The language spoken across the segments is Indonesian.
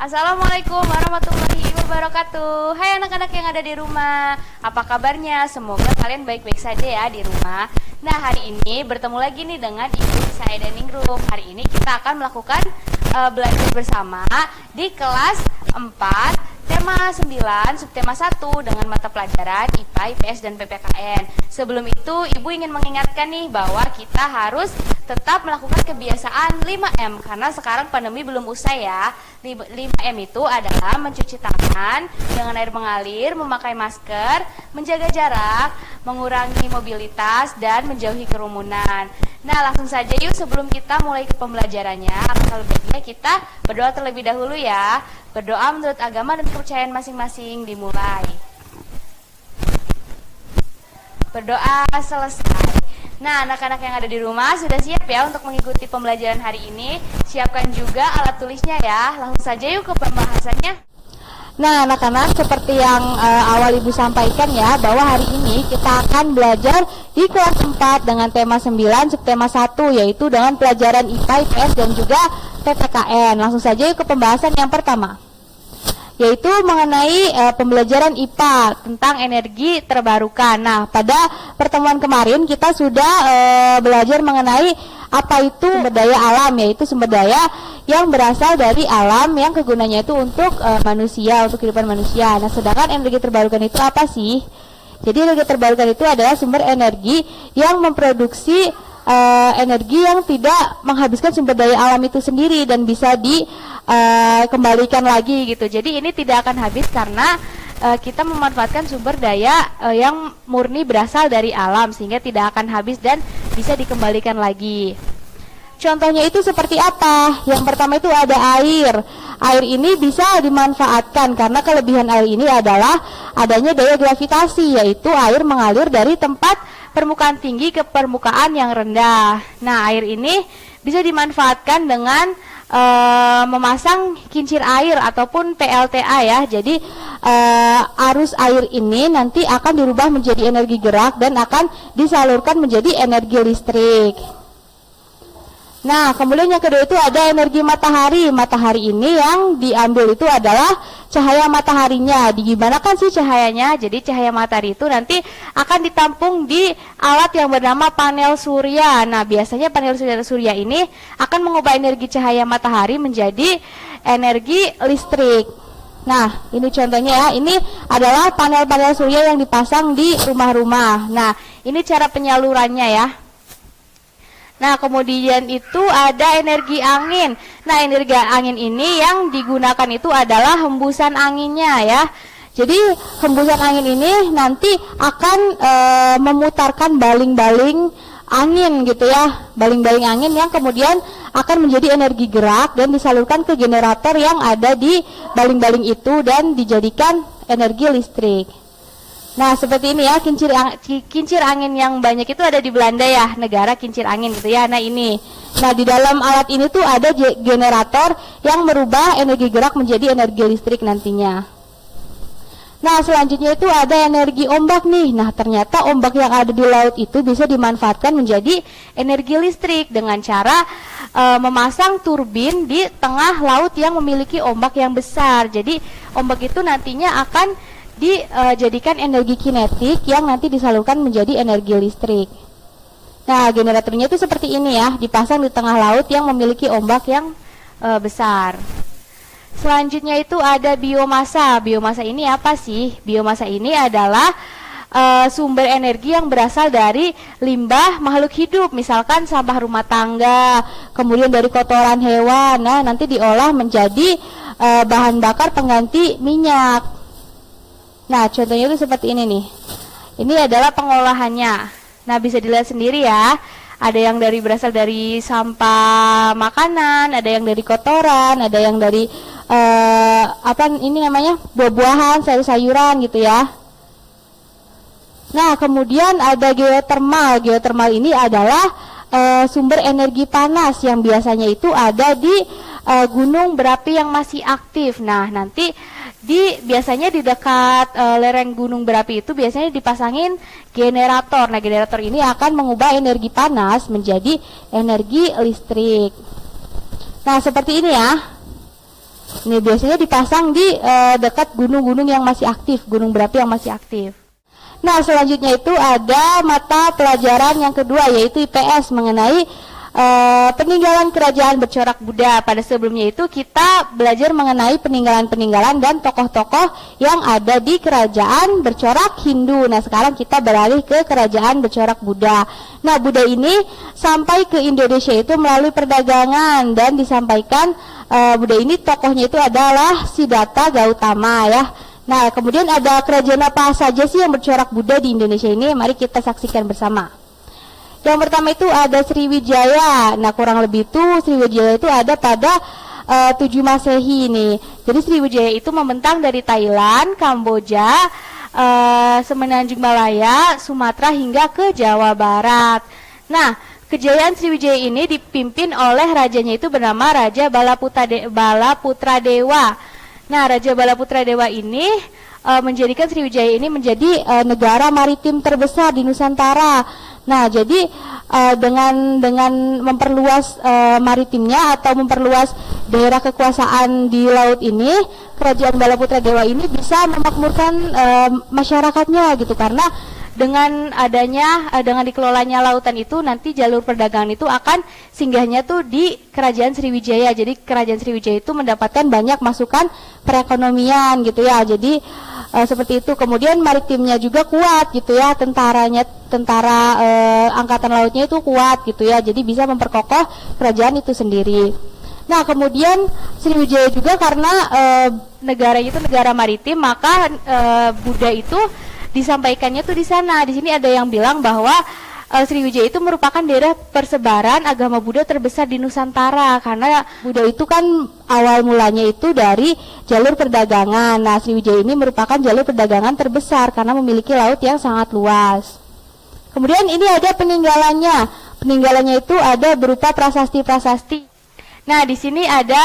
Assalamualaikum warahmatullahi wabarakatuh. Hai anak-anak yang ada di rumah, apa kabarnya? Semoga kalian baik-baik saja ya di rumah. Nah, hari ini bertemu lagi nih dengan Ibu saya dan Ningrum. Hari ini kita akan melakukan belajar bersama di kelas 4, tema 9, subtema 1 dengan mata pelajaran IPA, IPS, dan PPKN. Sebelum itu, Ibu ingin mengingatkan nih bahwa kita harus tetap melakukan kebiasaan 5M karena sekarang pandemi belum usai ya. 5M itu adalah mencuci tangan dengan air mengalir, memakai masker, menjaga jarak, mengurangi mobilitas, dan menjauhi kerumunan. Nah, langsung saja yuk sebelum kita mulai ke pembelajarannya, alangkah baiknya kita berdoa terlebih dahulu ya. Berdoa menurut agama dan kepercayaan masing-masing dimulai. Berdoa selesai. Nah, anak-anak yang ada di rumah sudah siap ya untuk mengikuti pembelajaran hari ini. Siapkan juga alat tulisnya ya. Langsung saja yuk ke pembahasannya. Nah, anak-anak, seperti yang awal Ibu sampaikan ya, bahwa hari ini kita akan belajar di kelas 4 dengan tema 9, subtema 1, yaitu dengan pelajaran IPA, IPS, dan juga PPKN. Langsung saja yuk ke pembahasan yang pertama, yaitu mengenai pembelajaran IPA tentang energi terbarukan. Nah, pada pertemuan kemarin kita sudah belajar mengenai apa itu sumber daya alam, yaitu sumber daya yang berasal dari alam yang kegunaannya itu untuk manusia, untuk kehidupan manusia. Nah, sedangkan energi terbarukan itu apa sih? Jadi energi terbarukan itu adalah sumber energi yang memproduksi energi yang tidak menghabiskan sumber daya alam itu sendiri dan bisa dikembalikan lagi gitu. Jadi ini tidak akan habis karena kita memanfaatkan sumber daya yang murni berasal dari alam sehingga tidak akan habis dan bisa dikembalikan lagi. Contohnya itu seperti apa? Yang pertama itu ada air. Air ini bisa dimanfaatkan karena kelebihan air ini adalah adanya daya gravitasi, yaitu air mengalir dari tempat permukaan tinggi ke permukaan yang rendah. Nah, air ini bisa dimanfaatkan dengan memasang kincir air ataupun PLTA ya. Jadi arus air ini nanti akan dirubah menjadi energi gerak dan akan disalurkan menjadi energi listrik. Nah, kemudian yang kedua itu ada energi matahari. Matahari ini yang diambil itu adalah cahaya mataharinya. Gimana kan sih cahayanya? Jadi cahaya matahari itu nanti akan ditampung di alat yang bernama panel surya. Nah, biasanya panel surya ini akan mengubah energi cahaya matahari menjadi energi listrik. Nah, ini contohnya ya. Ini adalah panel-panel surya yang dipasang di rumah-rumah. Nah, ini cara penyalurannya ya. Nah, kemudian itu ada energi angin. Nah, energi angin ini yang digunakan itu adalah hembusan anginnya ya. Jadi hembusan angin ini nanti akan memutarkan baling-baling angin gitu ya. Baling-baling angin yang kemudian akan menjadi energi gerak dan disalurkan ke generator yang ada di baling-baling itu dan dijadikan energi listrik. Nah, seperti ini ya, kincir angin yang banyak itu ada di Belanda ya, negara kincir angin gitu ya. Nah, ini. Nah, di dalam alat ini tuh ada generator yang merubah energi gerak menjadi energi listrik nantinya. Nah, selanjutnya itu ada energi ombak nih. Nah, ternyata ombak yang ada di laut itu bisa dimanfaatkan menjadi energi listrik dengan cara memasang turbin di tengah laut yang memiliki ombak yang besar. Jadi, ombak itu nantinya akan dijadikan energi kinetik yang nanti disalurkan menjadi energi listrik. Nah, generatornya itu seperti ini ya, dipasang di tengah laut yang memiliki ombak yang besar. Selanjutnya itu ada biomasa. Biomasa ini apa sih? Biomasa ini adalah sumber energi yang berasal dari limbah makhluk hidup, misalkan sampah rumah tangga, kemudian dari kotoran hewan. Nah, nanti diolah menjadi bahan bakar pengganti minyak. Nah, contohnya itu seperti ini nih. Ini adalah pengolahannya. Nah, bisa dilihat sendiri ya. Ada yang berasal dari sampah makanan, ada yang dari kotoran, ada yang dari buah-buahan, sayur-sayuran gitu ya. Nah, kemudian ada geotermal. Geotermal ini adalah sumber energi panas yang biasanya itu ada di gunung berapi yang masih aktif. Nah, nanti biasanya di dekat lereng gunung berapi itu biasanya dipasangin generator. Nah, generator ini akan mengubah energi panas menjadi energi listrik. Nah, seperti ini ya. Ini biasanya dipasang di dekat gunung-gunung yang masih aktif, gunung berapi yang masih aktif. Nah, selanjutnya itu ada mata pelajaran yang kedua, yaitu IPS, mengenai peninggalan kerajaan bercorak Buddha. Pada sebelumnya itu kita belajar mengenai peninggalan-peninggalan dan tokoh-tokoh yang ada di kerajaan bercorak Hindu. Nah, sekarang kita beralih ke kerajaan bercorak Buddha. Nah, Buddha ini sampai ke Indonesia itu melalui perdagangan, dan disampaikan Buddha ini tokohnya itu adalah Siddhartha Gautama ya. Nah, kemudian ada kerajaan apa saja sih yang bercorak Buddha di Indonesia ini? Mari kita saksikan bersama. Yang pertama itu ada Sriwijaya. Nah, kurang lebih itu Sriwijaya itu ada pada 7 Masehi ini. Jadi Sriwijaya itu membentang dari Thailand, Kamboja, Semenanjung Malaya, Sumatera hingga ke Jawa Barat. Nah, kejayaan Sriwijaya ini dipimpin oleh rajanya itu bernama Raja Balaputra Dewa. Nah, Raja Balaputra Dewa ini menjadikan Sriwijaya ini menjadi negara maritim terbesar di Nusantara. Nah, jadi dengan memperluas maritimnya atau memperluas daerah kekuasaan di laut ini, Kerajaan Balaputra Dewa ini bisa memakmurkan masyarakatnya gitu, karena dengan dikelolanya lautan itu, nanti jalur perdagangan itu akan singgahnya tuh di Kerajaan Sriwijaya. Jadi Kerajaan Sriwijaya itu mendapatkan banyak masukan perekonomian gitu ya. Jadi seperti itu. Kemudian maritimnya juga kuat gitu ya, tentara angkatan lautnya itu kuat gitu ya. Jadi bisa memperkokoh kerajaan itu sendiri. Nah, kemudian Sriwijaya juga karena negara itu negara maritim, maka Buddha itu disampaikannya tuh di sana. Di sini ada yang bilang bahwa Sriwijaya itu merupakan daerah persebaran agama Buddha terbesar di Nusantara, karena Buddha itu kan awal mulanya itu dari jalur perdagangan. Nah, Sriwijaya ini merupakan jalur perdagangan terbesar karena memiliki laut yang sangat luas. Kemudian ini ada peninggalannya. Peninggalannya itu ada berupa prasasti-prasasti. Nah, di sini ada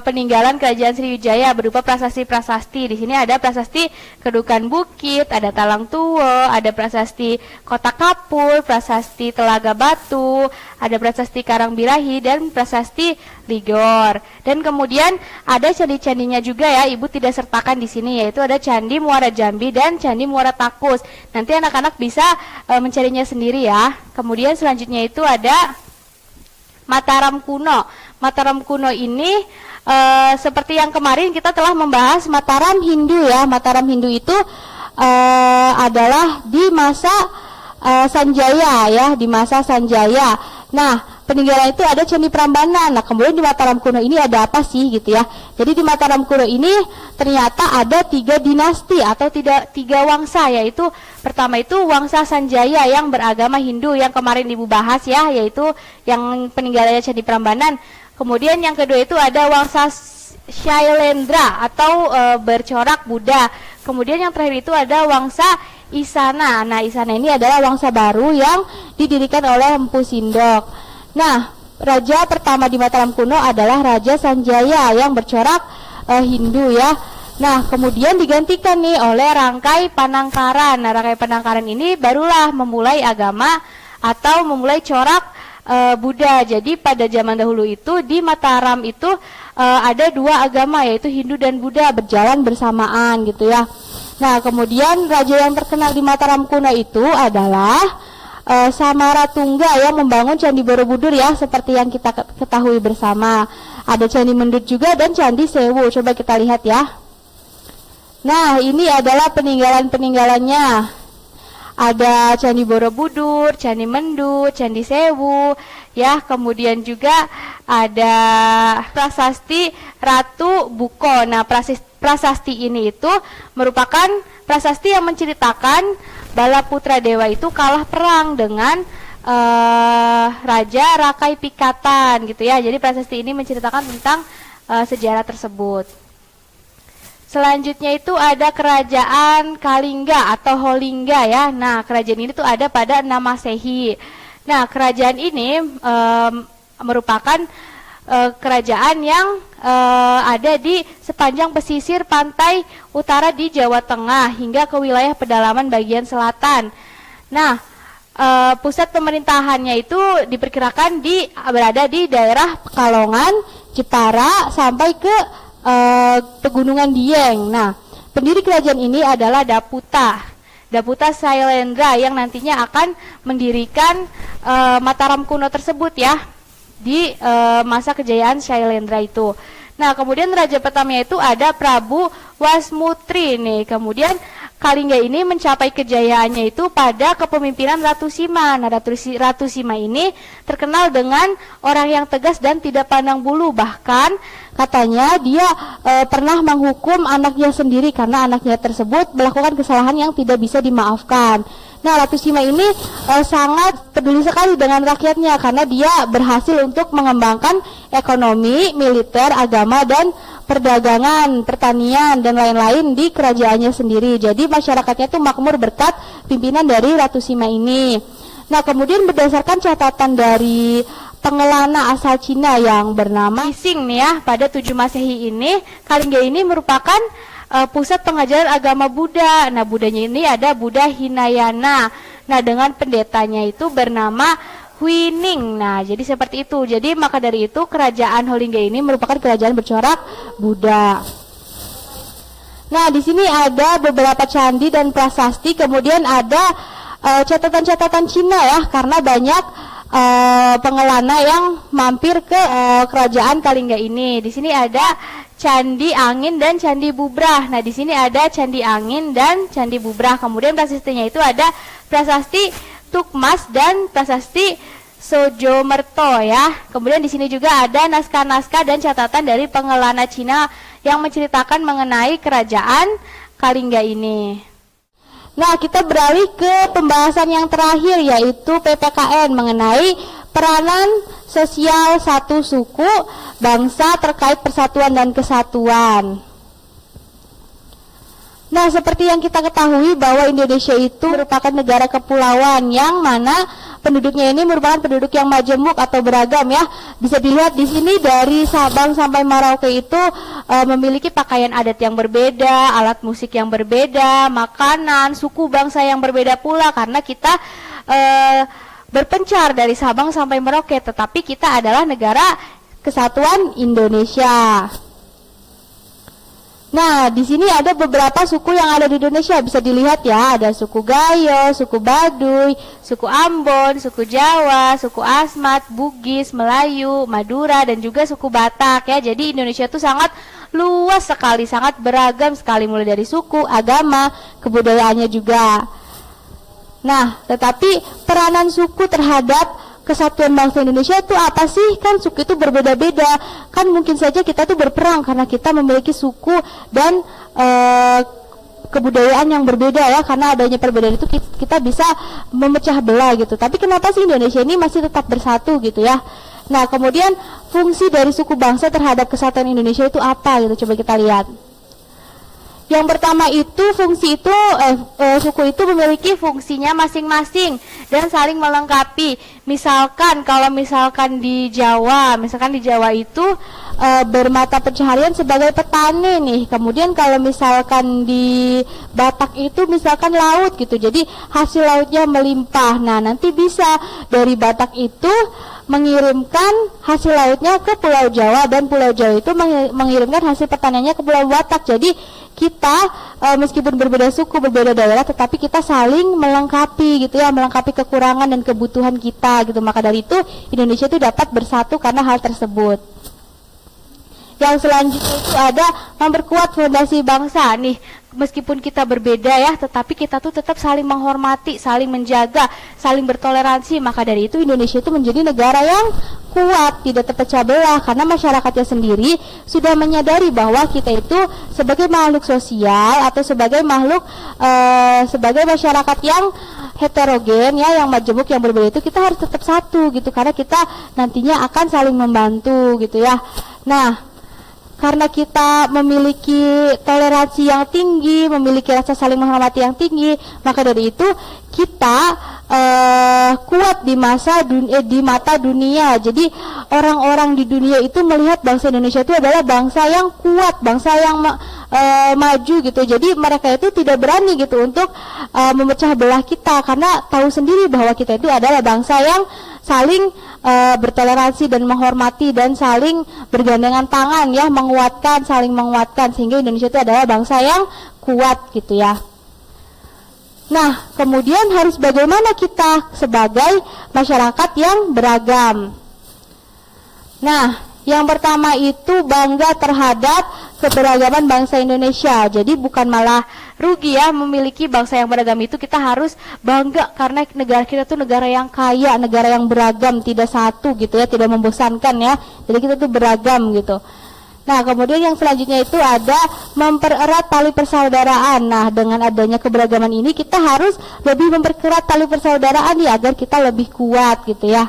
peninggalan Kerajaan Sriwijaya berupa prasasti-prasasti. Di sini ada prasasti Kedukan Bukit, ada Talang Tuwo, ada prasasti Kota Kapur, prasasti Telaga Batu, ada prasasti Karangbirahi, dan prasasti Ligor. Dan kemudian ada candi-candinya juga ya, Ibu tidak sertakan di sini, yaitu ada Candi Muara Jambi dan Candi Muara Takus. Nanti anak-anak bisa mencarinya sendiri ya. Kemudian selanjutnya itu ada Mataram kuno. Mataram kuno ini seperti yang kemarin kita telah membahas Mataram Hindu ya. Mataram Hindu itu adalah di masa Sanjaya ya, di masa Sanjaya. Nah, peninggalan itu ada Candi Prambanan. Nah, kemudian di Mataram kuno ini ada apa sih gitu ya. Jadi di Mataram kuno ini ternyata ada 3 dinasti atau tiga wangsa, yaitu pertama itu wangsa Sanjaya yang beragama Hindu yang kemarin Ibu bahas ya, yaitu yang peninggalannya Candi Prambanan. Kemudian yang kedua itu ada wangsa Shailendra atau bercorak Buddha. Kemudian yang terakhir itu ada wangsa Isana. Nah, Isana ini adalah wangsa baru yang didirikan oleh Empu Sindok. Nah, raja pertama di Mataram kuno adalah Raja Sanjaya yang bercorak Hindu ya. Nah, kemudian digantikan nih oleh Rangkai Panangkaran. Nah, Rangkai Panangkaran ini barulah memulai agama atau memulai corak Buddha. Jadi pada zaman dahulu itu di Mataram itu ada 2 agama, yaitu Hindu dan Buddha berjalan bersamaan gitu ya. Nah, kemudian raja yang terkenal di Mataram kuno itu adalah Samaratungga yang membangun Candi Borobudur ya, seperti yang kita ketahui bersama. Ada Candi Mendut juga dan Candi Sewu. Coba kita lihat ya. Nah, ini adalah peninggalan-peninggalannya. Ada Candi Borobudur, Candi Mendut, Candi Sewu ya. Kemudian juga ada prasasti Ratu Buko. Nah, prasasti ini itu merupakan prasasti yang menceritakan Balaputra Dewa itu kalah perang dengan Raja Rakai Pikatan gitu ya. Jadi prasasti ini menceritakan tentang sejarah tersebut. Selanjutnya itu ada Kerajaan Kalingga atau Holingga ya. Nah, kerajaan ini tuh ada pada 6 Masehi. Nah, kerajaan ini merupakan kerajaan yang ada di sepanjang pesisir pantai utara di Jawa Tengah hingga ke wilayah pedalaman bagian selatan. Nah, pusat pemerintahannya itu diperkirakan berada di daerah Pekalongan, Jepara sampai ke Pegunungan Dieng. Nah, pendiri kerajaan ini adalah Daputa Sailendra yang nantinya akan mendirikan Mataram kuno tersebut ya di masa kejayaan Sailendra itu. Nah, kemudian raja pertamanya itu ada Prabu Wasmutri nih. Kemudian Kalingga ini mencapai kejayaannya itu pada kepemimpinan Ratu Sima. Nah, Ratu Sima ini terkenal dengan orang yang tegas dan tidak pandang bulu. Bahkan katanya dia pernah menghukum anaknya sendiri karena anaknya tersebut melakukan kesalahan yang tidak bisa dimaafkan. Nah, Ratu Sima ini sangat peduli sekali dengan rakyatnya karena dia berhasil untuk mengembangkan ekonomi, militer, agama, dan perdagangan, pertanian, dan lain-lain di kerajaannya sendiri. Jadi masyarakatnya itu makmur berkat pimpinan dari Ratu Sima ini. Nah, kemudian berdasarkan catatan dari pengelana asal Cina yang bernama Xing nih ya, pada 7 Masehi ini, Kalingga ini merupakan pusat pengajaran agama Buddha. Nah, Buddhanya ini ada Buddha Hinayana. Nah, dengan pendetanya itu bernama Huining. Nah, jadi seperti itu. Jadi maka dari itu kerajaan Holingga ini merupakan kerajaan bercorak Buddha. Nah, di sini ada beberapa candi dan prasasti, kemudian ada catatan-catatan Cina ya, karena banyak pengelana yang mampir ke kerajaan Kalingga ini. Di sini ada Candi Angin dan Candi Bubrah. Nah, di sini ada Candi Angin dan Candi Bubrah. Kemudian prasastinya itu ada prasasti Tukmas dan prasasti Sojomerto ya. Kemudian di sini juga ada naskah-naskah dan catatan dari pengelana Cina yang menceritakan mengenai kerajaan Kalingga ini. Nah, kita beralih ke pembahasan yang terakhir, yaitu PPKN mengenai peranan sosial satu suku bangsa terkait persatuan dan kesatuan. Nah, seperti yang kita ketahui bahwa Indonesia itu merupakan negara kepulauan yang mana penduduknya ini merupakan penduduk yang majemuk atau beragam ya. Bisa dilihat di sini dari Sabang sampai Merauke itu memiliki pakaian adat yang berbeda, alat musik yang berbeda, makanan, suku bangsa yang berbeda pula karena kita berpencar dari Sabang sampai Merauke, tetapi kita adalah negara kesatuan Indonesia. Nah, di sini ada beberapa suku yang ada di Indonesia, bisa dilihat ya, ada suku Gayo, suku Baduy, suku Ambon, suku Jawa, suku Asmat, Bugis, Melayu, Madura, dan juga suku Batak ya. Jadi Indonesia itu sangat luas sekali, sangat beragam sekali, mulai dari suku, agama, kebudayaannya juga. Nah, tetapi peranan suku terhadap kesatuan bangsa Indonesia itu apa sih? Kan suku itu berbeda-beda. Kan mungkin saja kita tuh berperang karena kita memiliki suku dan kebudayaan yang berbeda ya. Karena adanya perbedaan itu kita bisa memecah belah gitu. Tapi kenapa sih Indonesia ini masih tetap bersatu gitu ya? Nah, kemudian fungsi dari suku bangsa terhadap kesatuan Indonesia itu apa gitu? Coba kita lihat. Yang pertama itu fungsi itu suku itu memiliki fungsinya masing-masing dan saling melengkapi. Misalkan kalau di Jawa itu bermata pencaharian sebagai petani nih. Kemudian kalau misalkan di Batak itu misalkan laut gitu. Jadi hasil lautnya melimpah. Nah, nanti bisa dari Batak itu mengirimkan hasil lautnya ke Pulau Jawa dan Pulau Jawa itu mengirimkan hasil pertaniannya ke Pulau Batak. Jadi kita meskipun berbeda suku, berbeda daerah, tetapi kita saling melengkapi gitu ya, melengkapi kekurangan dan kebutuhan kita gitu. Maka dari itu Indonesia itu dapat bersatu karena hal tersebut. Yang selanjutnya itu ada memperkuat fondasi bangsa nih. Meskipun kita berbeda ya, tetapi kita tuh tetap saling menghormati, saling menjaga, saling bertoleransi. Maka dari itu Indonesia itu menjadi negara yang kuat, tidak terpecah belah karena masyarakatnya sendiri sudah menyadari bahwa kita itu sebagai makhluk sosial atau sebagai makhluk sebagai masyarakat yang heterogen ya, yang majemuk, yang berbeda itu kita harus tetap satu gitu karena kita nantinya akan saling membantu gitu ya. Nah, karena kita memiliki toleransi yang tinggi, memiliki rasa saling menghormati yang tinggi, maka dari itu kita kuat di mata dunia. Jadi orang-orang di dunia itu melihat bangsa Indonesia itu adalah bangsa yang kuat, bangsa yang maju gitu. Jadi mereka itu tidak berani gitu untuk memecah belah kita, karena tahu sendiri bahwa kita itu adalah bangsa yang saling bertoleransi dan menghormati dan saling bergandengan tangan ya, menguatkan, saling menguatkan, sehingga Indonesia itu adalah bangsa yang kuat gitu ya. Nah, kemudian harus bagaimana kita sebagai masyarakat yang beragam? Nah, yang pertama itu bangga terhadap keberagaman bangsa Indonesia. Jadi bukan malah rugi ya memiliki bangsa yang beragam, itu kita harus bangga karena negara kita tuh negara yang kaya, negara yang beragam, tidak satu gitu ya, tidak membosankan ya. Jadi kita tuh beragam gitu. Nah, kemudian yang selanjutnya itu ada mempererat tali persaudaraan. Nah, dengan adanya keberagaman ini kita harus lebih memperkerat tali persaudaraan ya, agar kita lebih kuat gitu ya.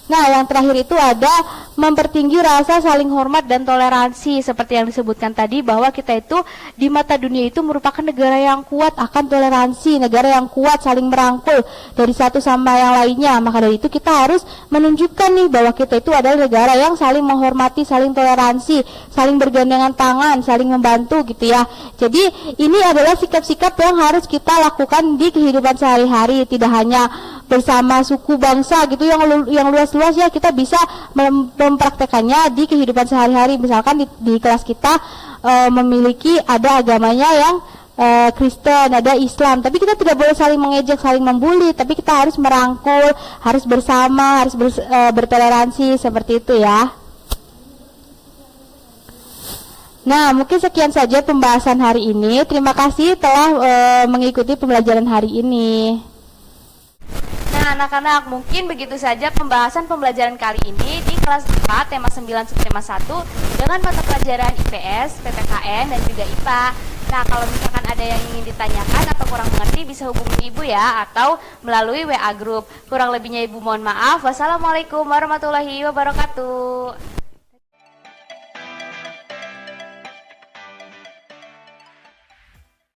Nah, yang terakhir itu ada mempertinggi rasa saling hormat dan toleransi, seperti yang disebutkan tadi bahwa kita itu di mata dunia itu merupakan negara yang kuat akan toleransi, negara yang kuat saling merangkul dari satu sama yang lainnya. Maka dari itu kita harus menunjukkan nih bahwa kita itu adalah negara yang saling menghormati, saling toleransi, saling bergandengan tangan, saling membantu gitu ya. Jadi ini adalah sikap-sikap yang harus kita lakukan di kehidupan sehari-hari, tidak hanya bersama suku bangsa gitu yang luas-luas ya, kita bisa mempraktekannya di kehidupan sehari-hari. Misalkan di kelas kita memiliki ada agamanya yang Kristen, ada Islam, tapi kita tidak boleh saling mengejek, saling membuli, tapi kita harus merangkul, harus bersama, harus bertoleransi seperti itu ya. Nah, mungkin sekian saja pembahasan hari ini. Terima kasih telah mengikuti pembelajaran hari ini. Nah, anak-anak, mungkin begitu saja pembahasan pembelajaran kali ini di kelas 4, tema 9, subtema 1 dengan mata pelajaran IPS, PPKN, dan juga IPA. Nah, kalau misalkan ada yang ingin ditanyakan atau kurang mengerti, bisa hubungi Ibu ya, atau melalui WA Group. Kurang lebihnya Ibu mohon maaf. Wassalamualaikum warahmatullahi wabarakatuh.